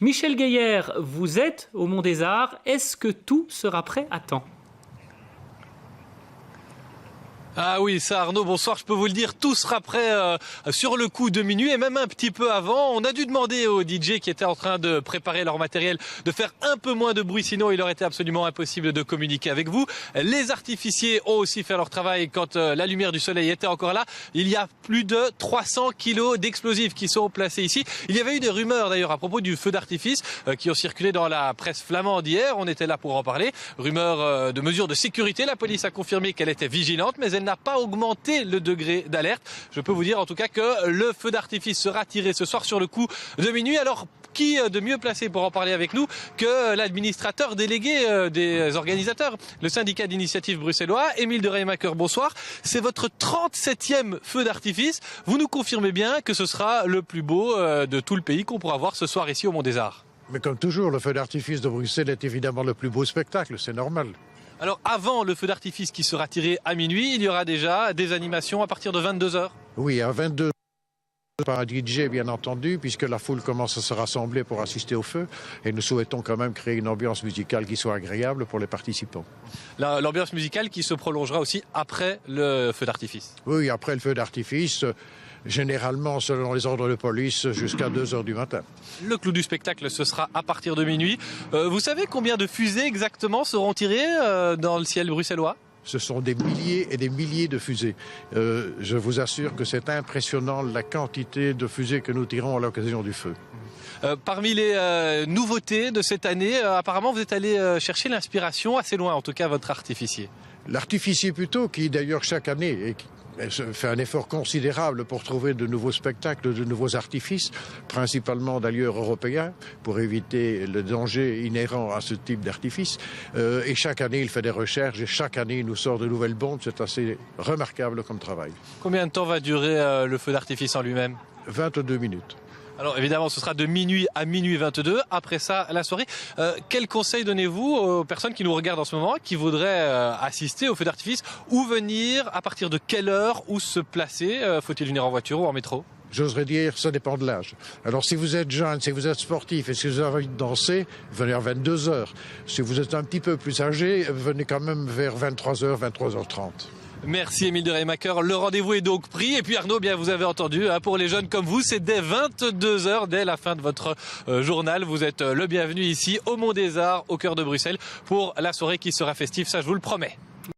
Michel Gaillard, vous êtes au Mont des Arts. Est-ce que tout sera prêt à temps ? Ah oui, ça Arnaud, bonsoir, je peux vous le dire, tout sera prêt sur le coup de minuit et même un petit peu avant. On a dû demander aux DJ qui étaient en train de préparer leur matériel de faire un peu moins de bruit, sinon il aurait été absolument impossible de communiquer avec vous. Les artificiers ont aussi fait leur travail quand la lumière du soleil était encore là. Il y a plus de 300 kilos d'explosifs qui sont placés ici. Il y avait eu des rumeurs d'ailleurs à propos du feu d'artifice qui ont circulé dans la presse flamande hier. On était là pour en parler. Rumeurs de mesures de sécurité. La police a confirmé qu'elle était vigilante, mais elle n'a pas augmenté le degré d'alerte. Je peux vous dire en tout cas que le feu d'artifice sera tiré ce soir sur le coup de minuit. Alors, qui de mieux placé pour en parler avec nous que l'administrateur délégué des organisateurs, le syndicat d'initiative bruxellois, Émile de Reymaeker, bonsoir. C'est votre 37e feu d'artifice. Vous nous confirmez bien que ce sera le plus beau de tout le pays qu'on pourra voir ce soir ici au Mont des Arts? Mais comme toujours, le feu d'artifice de Bruxelles est évidemment le plus beau spectacle, c'est normal. Alors avant le feu d'artifice qui sera tiré à minuit, il y aura déjà des animations à partir de 22h. Oui, à 22h par un DJ bien entendu, puisque la foule commence à se rassembler pour assister au feu. Et nous souhaitons quand même créer une ambiance musicale qui soit agréable pour les participants. L'ambiance musicale qui se prolongera aussi après le feu d'artifice. Oui, après le feu d'artifice, généralement selon les ordres de police, jusqu'à 2h du matin. Le clou du spectacle, ce sera à partir de minuit. Vous savez combien de fusées exactement seront tirées dans le ciel bruxellois ? Ce sont des milliers et des milliers de fusées. Je vous assure que c'est impressionnant la quantité de fusées que nous tirons à l'occasion du feu. Parmi les nouveautés de cette année, apparemment vous êtes allé chercher l'inspiration assez loin, en tout cas votre artificier. L'artificier plutôt, qui d'ailleurs chaque année fait un effort considérable pour trouver de nouveaux spectacles, de nouveaux artifices, principalement d'ailleurs européens, pour éviter le danger inhérent à ce type d'artifice. Et chaque année, il fait des recherches et chaque année, il nous sort de nouvelles bombes. C'est assez remarquable comme travail. Combien de temps va durer le feu d'artifice en lui-même ? 22 minutes. Alors évidemment, ce sera de minuit à minuit 22. Après ça, la soirée. Quel conseil donnez-vous aux personnes qui nous regardent en ce moment, qui voudraient assister au feu d'artifice? Où venir? À partir de quelle heure? Où se placer? Faut-il venir en voiture ou en métro? J'oserais dire, ça dépend de l'âge. Alors si vous êtes jeune, si vous êtes sportif et si vous avez envie de danser, venez à 22h. Si vous êtes un petit peu plus âgé, venez quand même vers 23h, 23h30. Merci Émile de Reymaeker. Le rendez-vous est donc pris. Et puis Arnaud, bien vous avez entendu, pour les jeunes comme vous, c'est dès 22h, dès la fin de votre journal. Vous êtes le bienvenu ici au Mont des Arts, au cœur de Bruxelles, pour la soirée qui sera festive, ça je vous le promets.